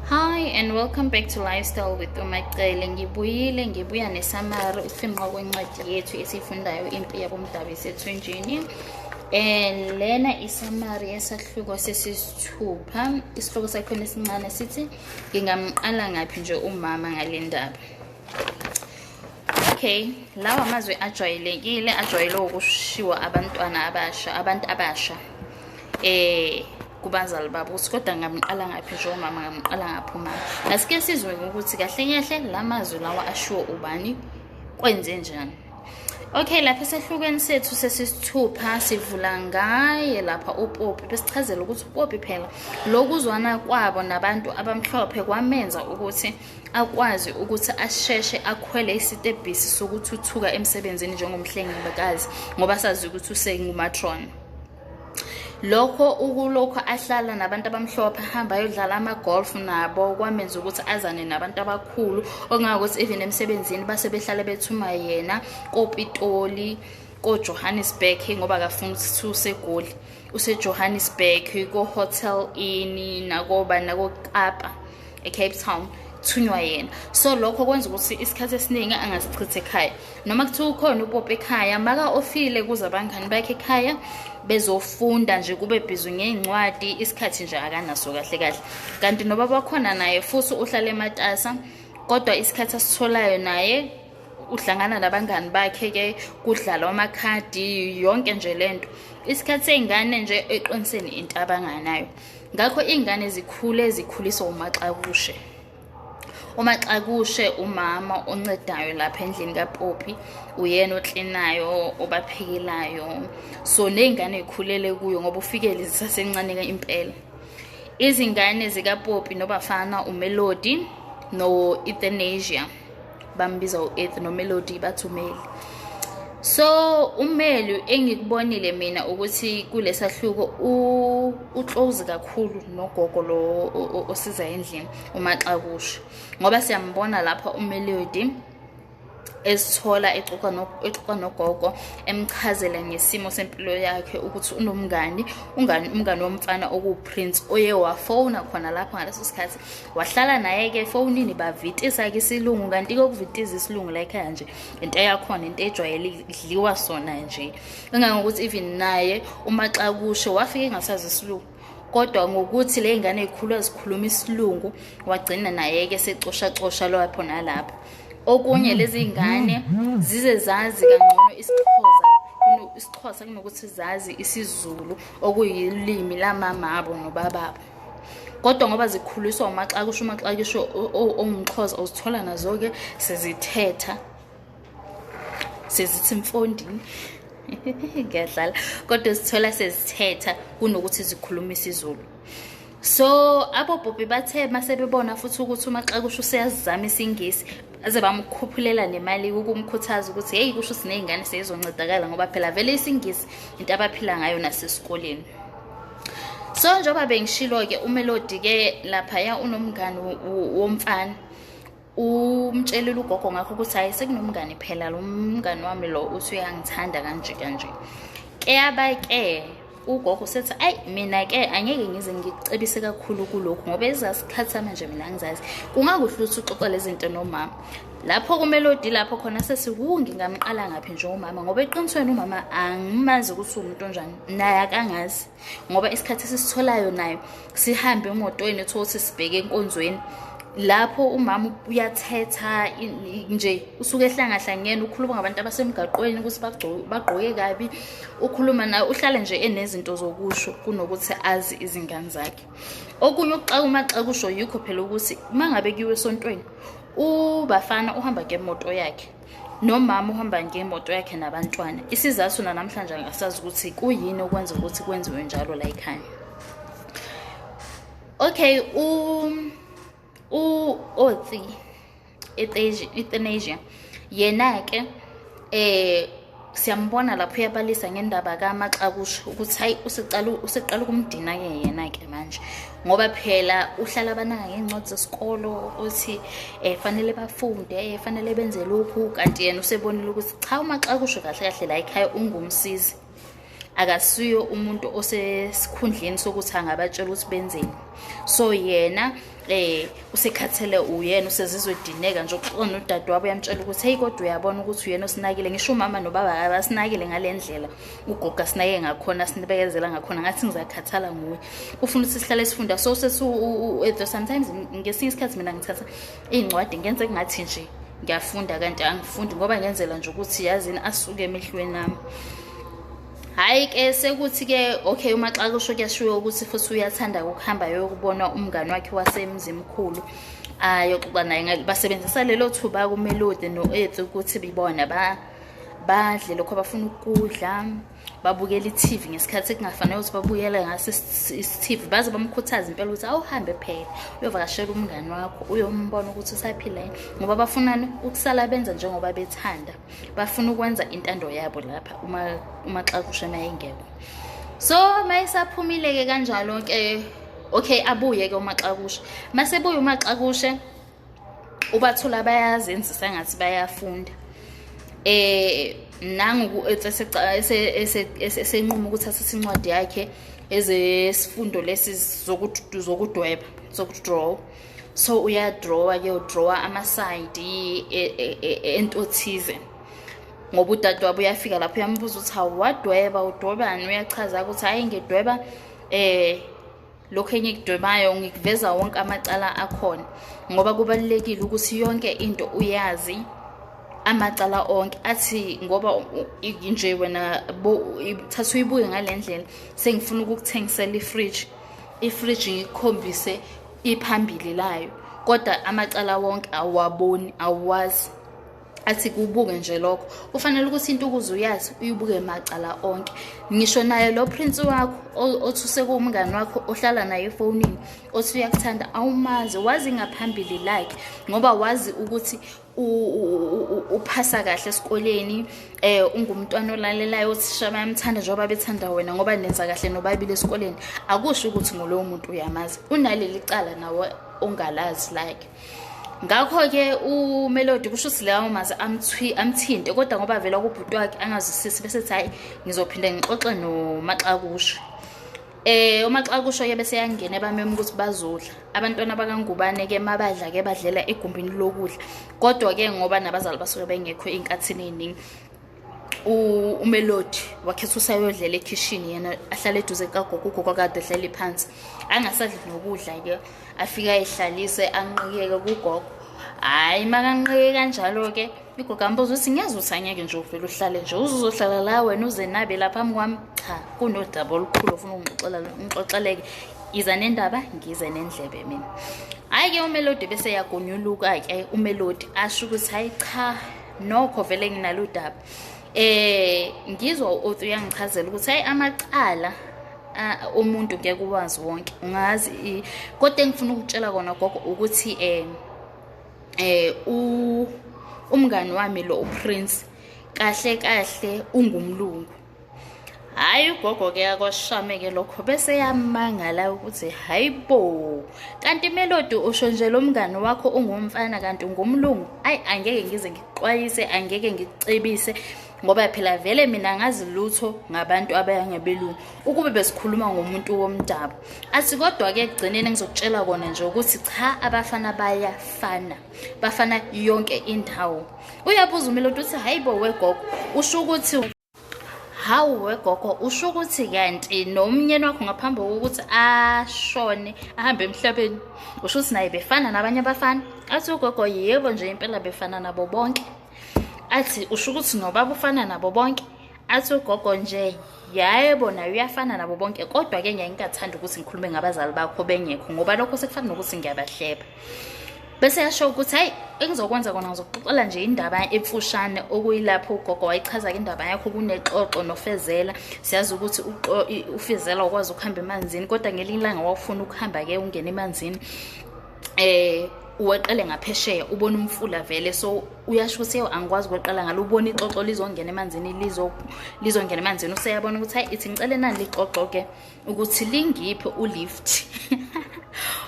Hi and welcome back to Lifestyle with uMacele. Ngibuya nesummary ukufingqa kwencwadi yethu esifundayo impi yabomdabu iseThunjini. Lena isummary yesahluko sesisithupha. Isihloko sakhona esincane sithi ngingamqala ngaphi nje umama ngale ndaba. Okay, lawa amazwi ajwayele ukushiwa abantu abasha. Kubazali babo ukuthi kodwa ngamqala ngaphi nje umama ngamqala ngaphi umama. Asike sizwe ukuthi kahle kahle lamazwi lawa ashiwo ubani kwenze njani. Okay, lapha esehlukweni sethu sesisithupha sivula ngaye lapha uPopi besichazela ukuthi uPopi phela lokuzwana kwabo nabantu abamhlophe kwamenza ukuthi akwazi ukuthi asheshe akhwele isitebhisi sokuthuthuka emsebenzini njengomhlengikazi ngoba sazi ukuthi usengumatron. Lokho ahlala nabantu abamhlophe ahamba ayodlala ama-golf nabo kwamenza ukuthi azane nabantu abakhulu okungakuthi even emsebenzini base behlala bethuma yena koPitoli koJohannesburg ngoba akafuna ukuthi useGoli useJohannesburg koHotel Inn nakoKapa eCape Town thunywa yena. So lokho kwenza ukuthi isikhathi esiningi angasichithe ekhaya noma kuthiwa ukhona uPopi ekhaya maka ofile kuze abangani bakhe ekhaya bezofunda nje kube bhizu ngeincwadi isikhathi nje akanaso kahle kanti noba bakhona naye futhi uhlala eMatasa kodwa isikhathi asitholayo naye uhlangana nabangani bakhe ke kudlala amakhadi yonke nje lento isikhathi seingane nje eqiniseni into abanganayo. Ngakho ingane zikhuliswa uMaxakushe. uMaxakushe umama oncedayo lapha endlini kaPopi uyena oklinayo obaphekelayo so nezingane ezikhulele kuyo ngoba ufikele zisasencane impela. Izingane zikaPopi nobafana uMelody noEthanasia bambiza uEth noMelody bathumeli. So uMelu engikubonile mina ukuthi kulesahluko uclose kakhulu nogogo lo osiza endlini uMaxakushe ngoba siyambona lapha uMelody esithola exoxa nogogo emchazela ngesimo sempilo yakhe ukuthi umngani womfana okuPrince oye wafona khona lapha ngaleso sikhathi wahlala naye ke efonini bavitisa ke isilungu kanti kokuvitiza isilungu la ekhaya nje into yakhona into ejwayele idliwa sona nje engangokuthi even naye uMaxakushe wafike engasazi isilungu kodwa ngokuthi le ngane ezikhulu zikhuluma isilungu wagcina naye ke secosha lapho nalapha. Okunye lezi ingane zize zazi kangcono isiXhosa kunokuthi zazi isiZulu okuyilimi lamama abo nobababo. Kodwa ngoba zikhuliswa uMaxakushe ongumXhosa uzithola nazo ke sezithetha sezithi mfondini ngiyadlala kodwa zithola sezithetha kunokuthi zikhuluma isiZulu. So aboBobi bathe masebebona futhi ukuthi uMaxakushe useyazama isingisi aze bamkhuphulela nemali ukumkhuthaza ukuthi hey kusho sinezingane sezizoncedakala ngoba phela vele isingisi into abaphila ngayo nasesikoleni. So njoba bengishilo ke uMelody ke lapha ya unomngani womfana umtshelela ugogo ngakho ukuthi hayi sekunomngani phela lo mngani wami lo uthi uyangithanda kanje ke abake ugogo sethi ayi mina ke angeke ngize ngicebise kakhulu kulokho ngoba ezasikhatha manje mina ngizazi kungakuhle ukuthi uxoxe lezi zinto nomama. Lapho kuMelody lapho khona ngingamqala ngaphi nje umama ngoba eqinisweni umama angimazi ukuthi umuntu onjani naye akangazi ngoba isikhathi sisitholayo nayo sihambe emotweni ukuthi sibheke enkonzweni lapho umama uyathetha nje usuke ehlangahlangene ukhuluma ngabantu abasemgaqweni ukuthi bagqoke kabi ukhuluma naye uhlale nje enezinto zokusho kunokuthi azi izingane zakhe. Okunye uMaxakushe yikho phela ukuthi mangabe kiwe esontweni ubafana uhamba ngemoto yakhe nomama uhamba ngemoto yakhe nabantwana isizathu namhlanje angasazi ukuthi kuyini okwenza ukuthi kwenziwe njalo la ekhaya. Okay, Othi Euthanasia yena ke siyambona lapho uyabalisa ngendaba kaMaxakushe ukuthi hayi useqala ukumdina ke yena ke manje ngoba phela uhlala abanaka ngencwadi zesikolo uthi fanele bafunde fanele benze lokhu kanti yena usebonile ukuthi cha uMaxakushe kahle la ekhaya ungumsizi akasiyo umuntu osesikhundleni sokuthi angabatshela ukuthi benzeni. So yena usekhathele uyena, usezizwe edineka nje ukuxoxa nodadewabo, uyamtshela ukuthi hey kodwa uyabona ukuthi uyena osinakile, ngisho umama nobaba abasinakile ngale ndlela ugogo asinake ngakhona, sinibekezela ngakhona, ngathi ngizakhathala nguwe, ufuna ukuthi sihlale sifunda. So sometimes ngesinye isikhathi mina ngithatha iy'ncwadi ngenze kungathi nje ngiyafunda, kanti angifundi ngoba ngenzela nje ukuthi yazini asuke emehlweni nami. Hhayi-ke sekuthi-ke okay, uMaxakusho kuyashiwo ukuthi futhi uyathanda ukuhamba yokubona umngani wakhe wasemzimkhulu, ayoxoxa naye, basebenzisa lelo thuba kuMelodi no-Ethu ukuthi bibona badle lokho abafuna ukudla, babukela i-TV ngesikhathi ekungafanele ukuthi babukele ngaso i-TV, baze bamkhuthaze impela ukuthi awuhambe phela uyovakashela umngani wakho, uyombona ukuthi usaphila yini, ngoba bafunani ukusala benza njengoba bethanda, bafuna ukwenza intando yabo lapha uMaxakusho mayengekho. So mayisaphumile-ke kanjalo-ke okay, abuye-ke uMaxakusho. Masebuye uMaxakusho ubathula bayazenzisa ngathi bayafunda. Nangu esenquma ukuthi athathe incwadi yakhe ezesifundo lesi zokudweba, zokudraw. So uyadrawa-ke, udrawa amasayidi entothize, ngoba udadewabo uyafika lapho uyambuza ukuthi wadweba, udwebani? Uyachaza ukuthi hhayi ngidweba lokhu engikudwebayo ngikuveza wonke amacala akhona, ngoba kubalulekile ukuthi yonke into uyazi amacala onke. Athi ngoba nje wena thatha uyibuke ngale ndlela, sengifuna ukukuthengisela ifridge ngikukhombise iphambili layo, kodwa amacala wonke awaboni, awazi. Athi kubuke nje lokho, kufanele ukuthi into ukuze uyazi uyibuke macala onke. Ngisho naye lo prince wakho othi usekuwumngani wakho ohlala naye efonini, othi uyakuthanda, awumazi, wazi ngaphambili like, ngoba wazi ukuthi uphasa kahle esikoleni, ungumntwana olalelayo, othisha bayamthanda njengoba bethanda wena ngoba nenza kahle nobabili esikoleni. Akusho ukuthi ngulowo muntu uyamazi, unaleli cala nawe ongalazi like. Ngakho-ke uMelodi kusho ukuthi lawo mazi amthinte, kodwa ngoba vela kubhuti wakhe angazwisisi, bese ethi hhayi ngizophinda ngixoxe noMaxakusho. uMaxakusho-ke bese yangena bameme ukuthi bazodla. Abantwana bakaNgubane-ke mabadla-ke badlela egumbini lokudla, kodwa-ke ngoba nabazali basuke bengekho ey'nkathini ey'ningi, uMelodi wakhetha usayodlela ekhishini, yena ahlale eduze kagogo, ugogo kade ehleli phansi, angasadli nokudla-ke, afika ayihlalise anqikeke kugogo. Hhayi makanqike kanjalo-ke ugogo ambuza ukuthi ngiyazi ukuthi angeke nje uvele uhlale nje, uzohlala la wena uze nabe la phambi kwami? Cha, kunodaba olukhulu ofuna ungixoxeleke, iza nendaba ngize nendlebe mina. Hhayi-ke uMelodi bese yagonyuluka-ke uMelodi asho ukuthi hhayi cha, nokho vele nginalo udaba. Ngizwa u-Othu uyangichazela ukuthi hhayi amacala umuntu ngeke uwazi wonke, ungazi, kodwa engifuna ukutshela kona gogo ukuthi umngani wami lo uPrince kahle kahle ungumlungu. Hhayi ugogo-ke akwashame-ke lokho bese yamangala ukuthi hayibo, kanti Melodi usho nje lo mngani wakho ungumfana kanti ungumlungu? Ayi angeke ngize ngikuxwayise, angeke ngikucebise, ngoba phela vele mina ngazi lutho ngabantu abayangabelungu, ukube besikhuluma ngomuntu womdabu. Athi kodwa-ke ekugcineni ngizokutshela kona nje ukuthi cha, abafana bayafana, bafana yonke indawo. Uyabuza uMelodi uthi hayibo wegogo, usho ukuthi hawu wegogo, usho ukuthi kanti nomnyeni wakho ngaphambi kokuthi ashone ahambe emhlabeni, usho ukuthi naye befana nabanye abafana? Athi ugogo yebo nje impela befana nabo bonke. Athi usho ukuthi nobaba ufana nabo bonke? Athi ugogo nje yebo naye uyafana nabo bonke, kodwa-ke ngiye ngingathanda ukuthi ngikhulume ngabazali bakho bengekho, ngoba lokho sekufana nokuthi ngiyabahleba. Bese yasho ukuthi hayi engizokwenza kona ngizokuxoxela nje indaba emfushane, okuyilapho ugogo wayichaza-ke indaba yakho kunexoxo noFezela. Siyazi ukuthi uFezela ukwazi ukuhamba emanzini, kodwa ngelinye ilanga wawufuna ukuhamba-ke ungena emanzini, uweqele ngaphesheya ubona umfula vele. So uyasho ukuthi angikwazi ukweqela ngalo, ubona ixoxo lizongena emanzini, lizongena emanzini, useyabona ukuthi hayi ithi ngicele nani lixoxo-ke ukuthi lingiphe ulift.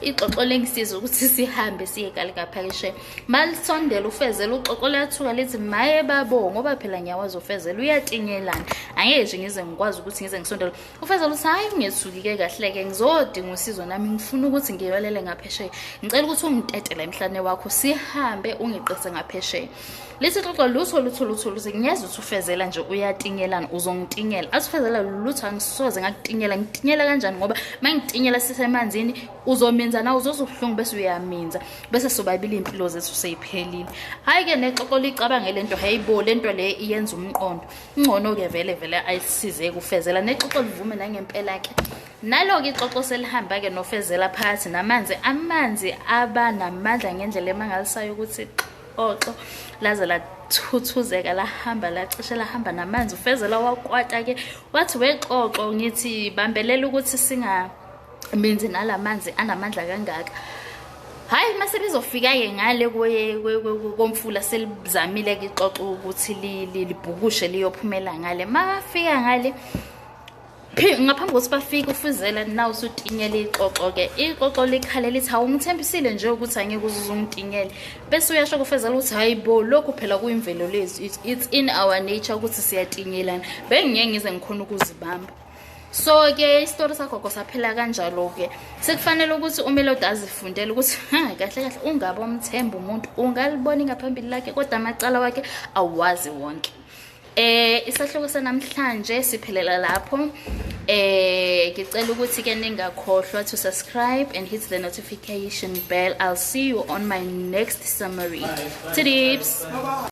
ixoxo lengisiza ukuthi sihambe siye kale ngaphakesheya. Malisondela uFezela uxoxo lathuka lithi maye babo ngoba phela ngiyawazi uFezela uyatinyelana. Angeke nje ngize ngikwazi ukuthi ngize ngisondele. UFezela uthi hayi ungethuki-ke kahle-ke ngizodinga usizo nami ngifuna ukuthi ngiyolele ngaphesheya. Ngicela ukuthi ungitetele emhlane wakho sihambe ungiqise ngaphesheya. Lithi xoxo lutho luthi ngiyeza ukuthi uFezela nje uyatinyelana uzongitinyela. Athi uFezela lutho angisoze ngakutinyela. Ngitinyela kanjani ngoba mangitinyela sisemanzini uzomenza nawe uzozuhlungu bese uyaminza bese sobabili impilo zethu seyiphelile. Hayi ke nexoxo licabanga lento hayibo lento le iyenza umqondo. Ngcono ke vele ayisize kuFezela nexoxo livume nangempela ke. Nalo ke ixoxo selihamba ke noFezela phakathi amanzi aba namandla ngendlela emangalisayo ukuthi xoxo laze lathuthuzeka lahamba lacishe lahamba namanzi. uFezela wakwata ke wathi wexoxo ngithi bambelela ukuthi singaminzi nalamanzi anamandla kangaka. Hayi mase bizofika ke ngale komfula selizamile ke ixoxo ukuthi libhukushe liyophumela ngale. Mafika ngale ngaphambi kokuthi bafike uFezela nawe usutinyele ixoxo ke ixoxo likhala lithi awungithembisile nje ukuthi angeke uzungitinyele bese uyasho kuFezela ukuthi hayibo lokho phela kuyimvelo lezi it's in our nature ukuthi siyatinyelana bengeke ngize ngikhona ukuzibamba. So ke istory sakho kosaphela kanjalo ke sekufanele ukuthi uMelody azifundele ukuthi kahle ungabe umthemba umuntu ungalibona ngaphambili lakhe kodwa amacala wakhe awazi wonke. Isahloko sanamhlanje siphelela lapho. Ngicela ukuthi ke ningakhohlwa to subscribe and hit the notification bell. I'll see you on my next summary. Tips.